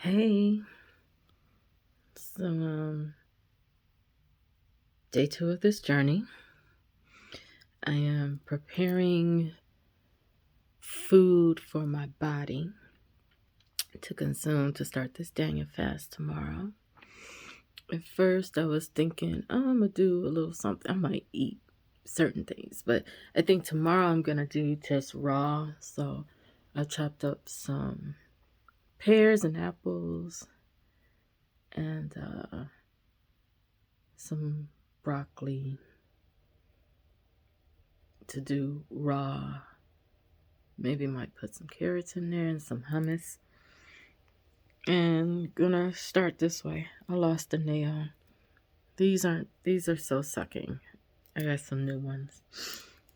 Hey, so day 2 of this journey. I am preparing food for my body to consume to start this Daniel fast tomorrow. At first, I was thinking, I'm gonna do a little something. I might eat certain things, but I think tomorrow I'm gonna do just raw. So I chopped up some pears and apples and some broccoli to do raw. Maybe might put some carrots in there and some hummus. And gonna start this way. I lost a nail. These are so sucking. I got some new ones.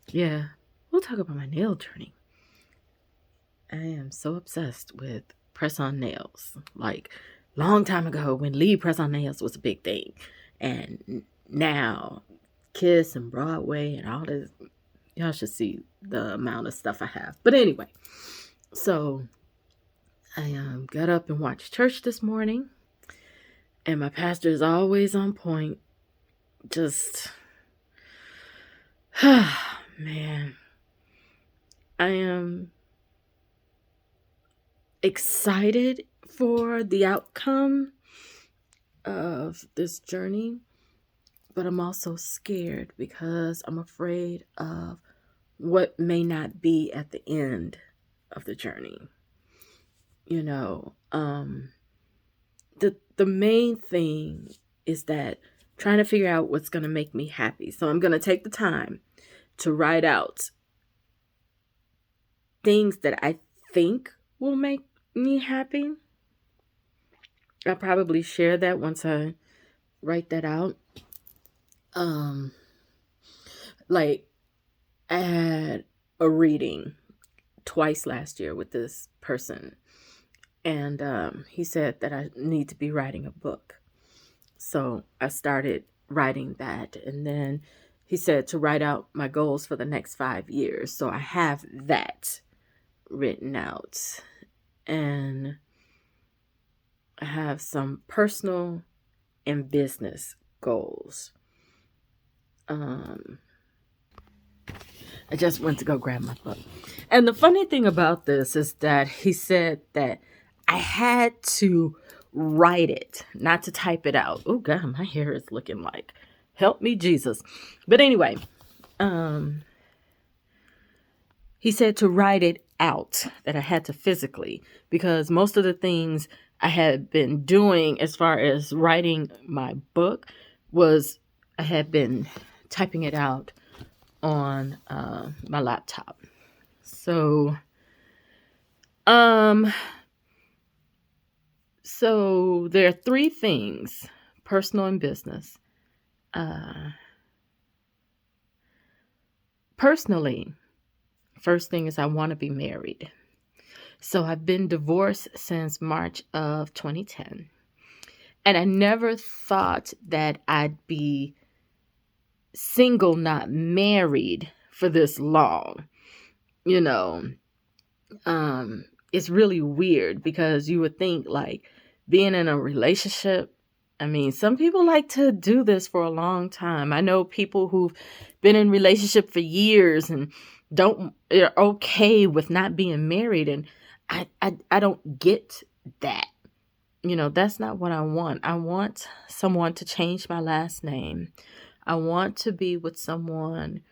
Yeah, we'll talk about my nail journey. I am so obsessed with press-on nails. Like, long time ago when Lee press-on nails was a big thing. And now, Kiss and Broadway and all this. Y'all should see the amount of stuff I have. But anyway, so I got up and watched church this morning. And my pastor is always on point. Just, man, I am excited for the outcome of this journey, but I'm also scared because I'm afraid of what may not be at the end of the journey. You know, the main thing is that trying to figure out what's going to make me happy. So I'm going to take the time to write out things that I think will make me happy. I'll probably share that once I write that out. Like I had a reading twice last year with this person, and he said that I need to be writing a book. So I started writing that, and then he said to write out my goals for the next 5 years. So I have that written out, and I have some personal and business goals. I just went to go grab my book. And the funny thing about this is that he said that I had to write it, not to type it out. Oh God, my hair is looking like, help me Jesus. But anyway, he said to write it out, that I had to physically, because most of the things I had been doing as far as writing my book was I had been typing it out on my laptop. So, so there are 3 things, personal and business. Personally, first thing is I want to be married. So I've been divorced since March of 2010. And I never thought that I'd be single, not married for this long. You know, it's really weird because you would think like being in a relationship, I mean, some people like to do this for a long time. I know people who've been in relationship for years and are okay with not being married. And I don't get that. You know, that's not what I want. I want someone to change my last name. I want to be with someone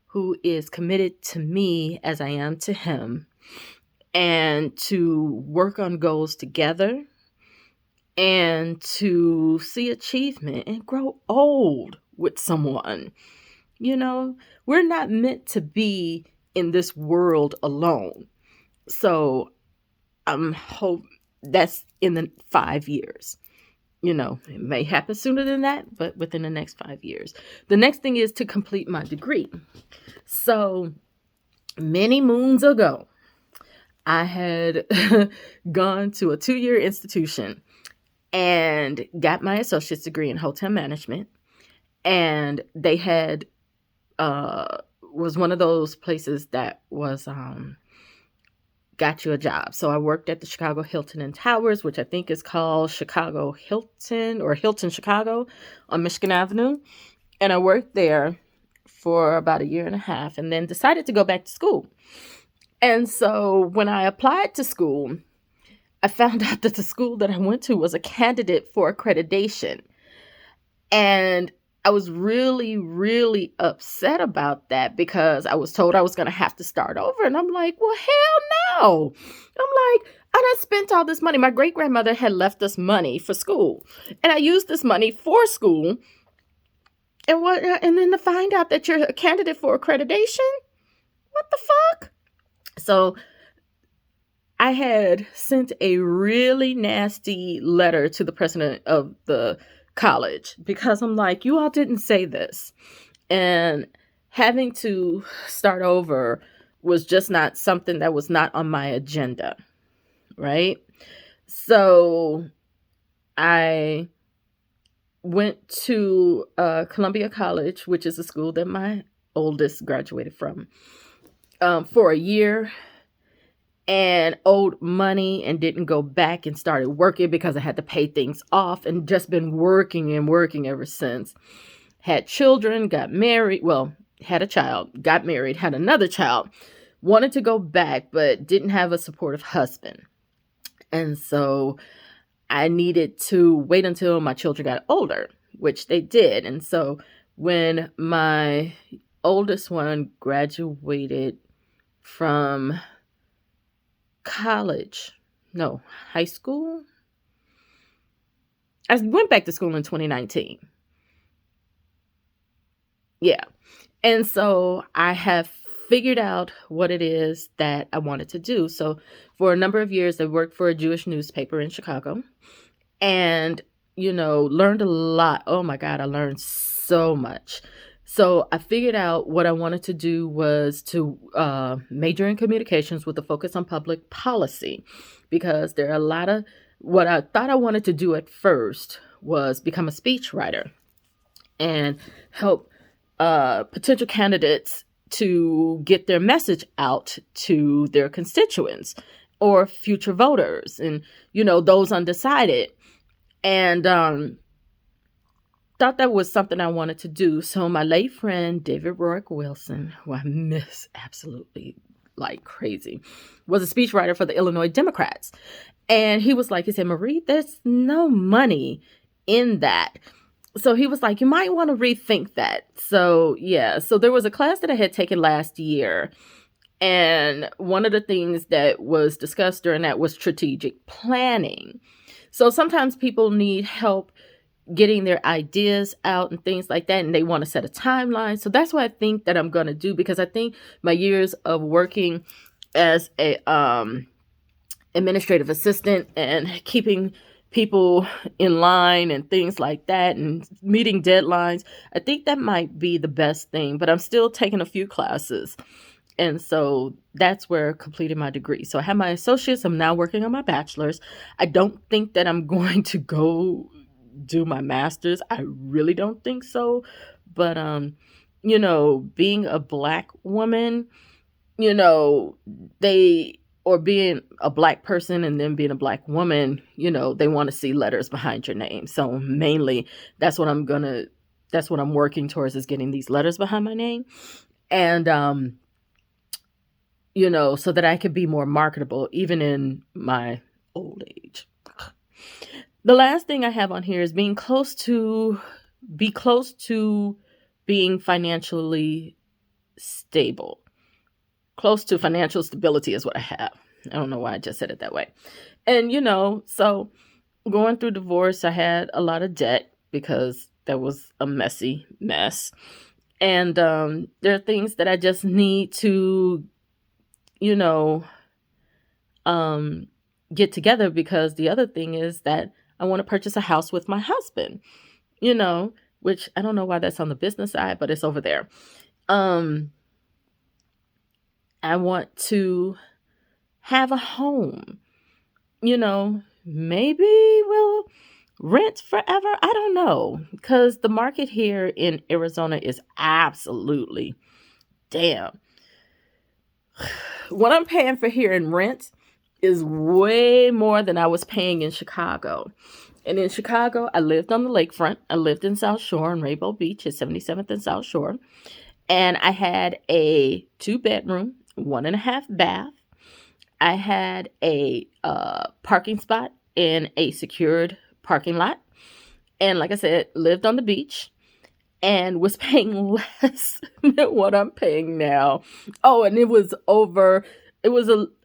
who is committed to me as I am to him, and to work on goals together, and to see achievement and grow old with someone. You know, we're not meant to be in this world alone. So I'm hope that's in the 5 years. You know, it may happen sooner than that, but within the next 5 years. The next thing is to complete my degree. So many moons ago, I had gone to a 2-year institution and got my associate's degree in hotel management. And they had, was one of those places that was got you a job. So I worked at the Chicago Hilton and Towers, which I think is called Chicago Hilton or Hilton Chicago on Michigan Avenue. And I worked there for about a year and a half and then decided to go back to school. And so when I applied to school, I found out that the school that I went to was a candidate for accreditation. And I was really, really upset about that because I was told I was going to have to start over. And I'm like, well, hell no. I'm like, I done spent all this money. My great grandmother had left us money for school. And I used this money for school. And then to find out that you're a candidate for accreditation? What the fuck? So I had sent a really nasty letter to the president of the college because I'm like, you all didn't say this. And having to start over was just not something that was not on my agenda, right? So I went to Columbia College, which is a school that my oldest graduated from, for a year, and owed money and didn't go back and started working because I had to pay things off and just been working and working ever since. Had children, got married, well, had a child, got married, had another child, wanted to go back, but didn't have a supportive husband. And so I needed to wait until my children got older, which they did. And so when my oldest one graduated from high school. I went back to school in 2019. Yeah. And so I have figured out what it is that I wanted to do. So for a number of years, I worked for a Jewish newspaper in Chicago and, learned a lot. Oh my God, I learned so much. So I figured out what I wanted to do was to major in communications with a focus on public policy, because there are a lot of what I thought I wanted to do at first was become a speechwriter and help potential candidates to get their message out to their constituents or future voters and, those undecided. And thought that was something I wanted to do. So my late friend, David Rourke Wilson, who I miss absolutely like crazy, was a speechwriter for the Illinois Democrats. And he said, Marie, there's no money in that. So he was like, you might want to rethink that. So yeah, so there was a class that I had taken last year. And one of the things that was discussed during that was strategic planning. So sometimes people need help getting their ideas out and things like that, and they want to set a timeline. So that's what I think that I'm going to do, because I think my years of working as a administrative assistant and keeping people in line and things like that and meeting deadlines, I think that might be the best thing. But I'm still taking a few classes. And so that's where I completed my degree. So I have my associates. I'm now working on my bachelor's. I don't think that I'm going to go do my master's. I really don't think so. But, being a Black woman, or being a Black person and then being a Black woman, they want to see letters behind your name. So mainly that's what I'm working towards, is getting these letters behind my name. And, so that I could be more marketable even in my old age. The last thing I have on here is be close to being financially stable. Close to financial stability is what I have. I don't know why I just said it that way. And, so going through divorce, I had a lot of debt because that was a messy mess. And there are things that I just need to, get together, because the other thing is that I want to purchase a house with my husband, which I don't know why that's on the business side, but it's over there. I want to have a home, maybe we'll rent forever. I don't know, because the market here in Arizona is absolutely damn. What I'm paying for here in rent is way more than I was paying in Chicago. And in Chicago, I lived on the lakefront. I lived in South Shore on Rainbow Beach at 77th and South Shore. And I had a 2-bedroom, 1.5 bath. I had a parking spot in a secured parking lot. And like I said, lived on the beach and was paying less than what I'm paying now. Oh, and it was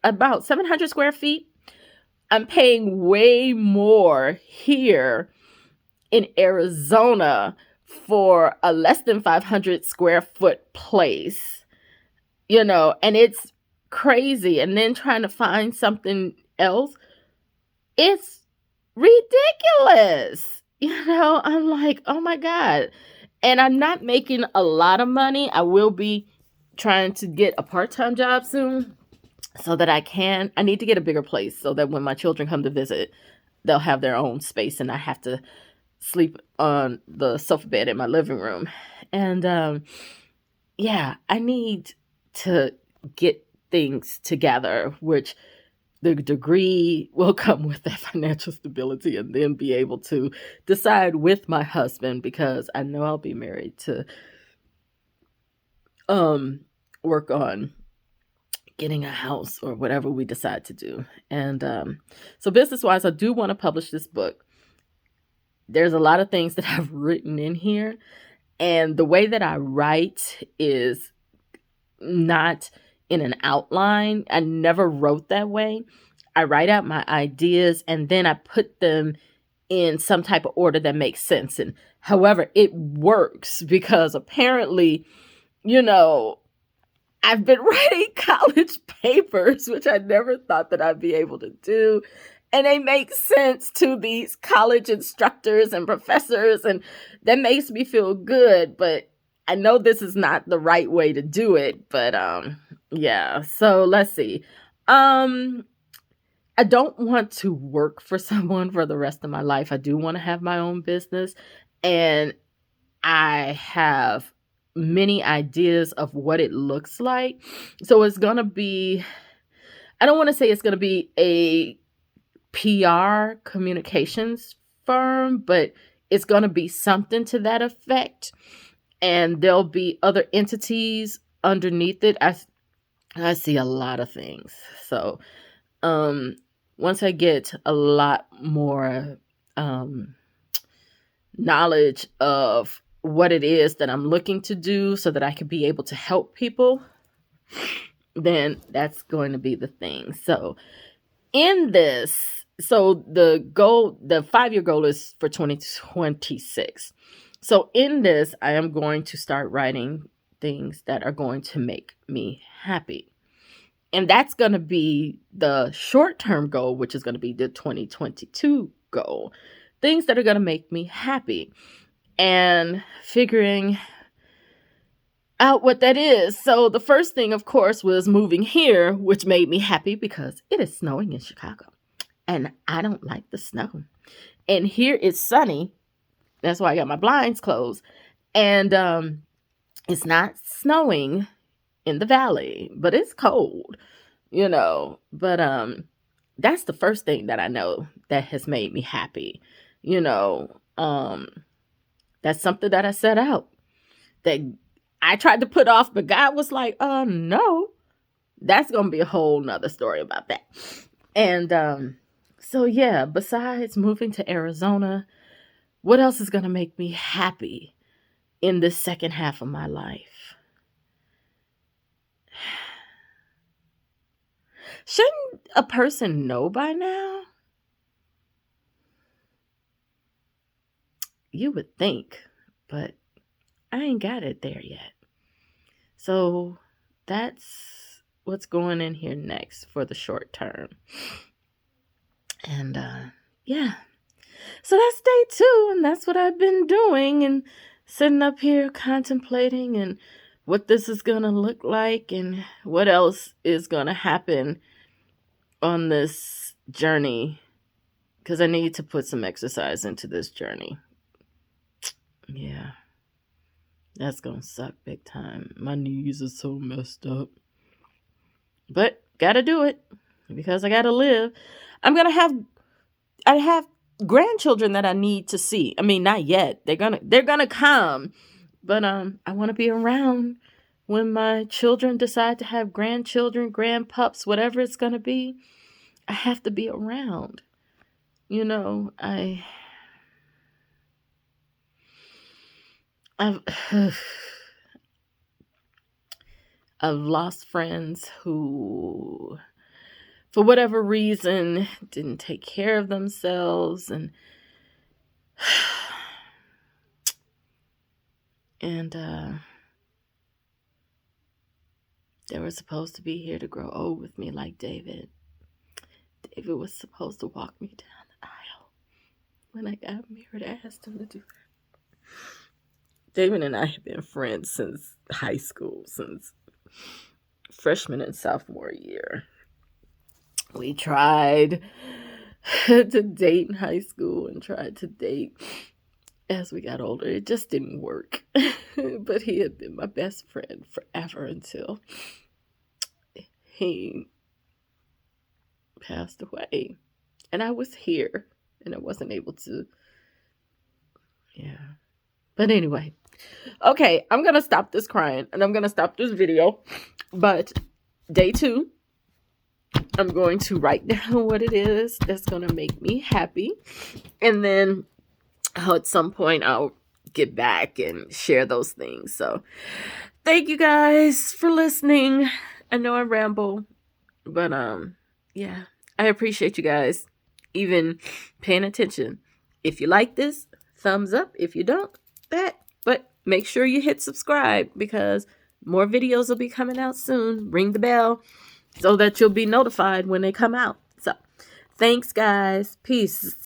about 700 square feet. I'm paying way more here in Arizona for a less than 500 square foot place, and it's crazy. And then trying to find something else, it's ridiculous. I'm like, oh my God. And I'm not making a lot of money. I will be trying to get a part-time job soon so that I need to get a bigger place so that when my children come to visit, they'll have their own space and I have to sleep on the sofa bed in my living room. And I need to get things together, which the degree will come with that financial stability, and then be able to decide with my husband, because I know I'll be married, to work on getting a house or whatever we decide to do. And so business-wise, I do want to publish this book. There's a lot of things that I've written in here, and the way that I write is not in an outline. I never wrote that way. I write out my ideas and then I put them in some type of order that makes sense. And however, it works because apparently, I've been writing college papers, which I never thought that I'd be able to do. And they make sense to these college instructors and professors, and that makes me feel good. But I know this is not the right way to do it. But so let's see. I don't want to work for someone for the rest of my life. I do want to have my own business, and I have many ideas of what it looks like. So it's going to be, I don't want to say it's going to be a PR communications firm, but it's going to be something to that effect. And there'll be other entities underneath it. I see a lot of things. So once I get a lot more knowledge of what it is that I'm looking to do so that I can be able to help people, then that's going to be the thing. So in this, the 5-year goal is for 2026. So in this, I am going to start writing things that are going to make me happy. And that's going to be the short-term goal, which is going to be the 2022 goal. Things that are going to make me happy. And figuring out what that is. So the first thing, of course, was moving here, which made me happy because it is snowing in Chicago. And I don't like the snow. And here it's sunny. That's why I got my blinds closed. And it's not snowing in the valley, but it's cold, But that's the first thing that I know that has made me happy. That's something that I set out that I tried to put off, but God was like, no, that's going to be a whole nother story about that. And besides moving to Arizona, what else is going to make me happy in this second half of my life? Shouldn't a person know by now? You would think, but I ain't got it there yet. So that's what's going in here next for the short term. And so that's day 2, and that's what I've been doing, and sitting up here contemplating and what this is going to look like and what else is going to happen on this journey, because I need to put some exercise into this journey. Yeah, that's going to suck big time. My knees are so messed up. But gotta do it. because I gotta live. I have grandchildren that I need to see. I mean, not yet. They're gonna come, but I want to be around when my children decide to have grandchildren, grandpups, whatever it's gonna be. I have to be around. You know, I've I've lost friends who, for whatever reason, didn't take care of themselves, and they were supposed to be here to grow old with me like David. David was supposed to walk me down the aisle when I got married. I asked him to do that. David and I have been friends since high school, since freshman and sophomore year. We tried to date in high school and tried to date as we got older. It just didn't work. But he had been my best friend forever until he passed away. And I was here and I wasn't able to. Yeah. But anyway. Okay, I'm going to stop this crying and I'm going to stop this video. But day 2, I'm going to write down what it is that's going to make me happy. And then at some point I'll get back and share those things. So thank you guys for listening. I know I ramble, but yeah, I appreciate you guys even paying attention. If you like this, thumbs up. If you don't, but make sure you hit subscribe because more videos will be coming out soon. Ring the bell so that you'll be notified when they come out. So thanks guys. Peace.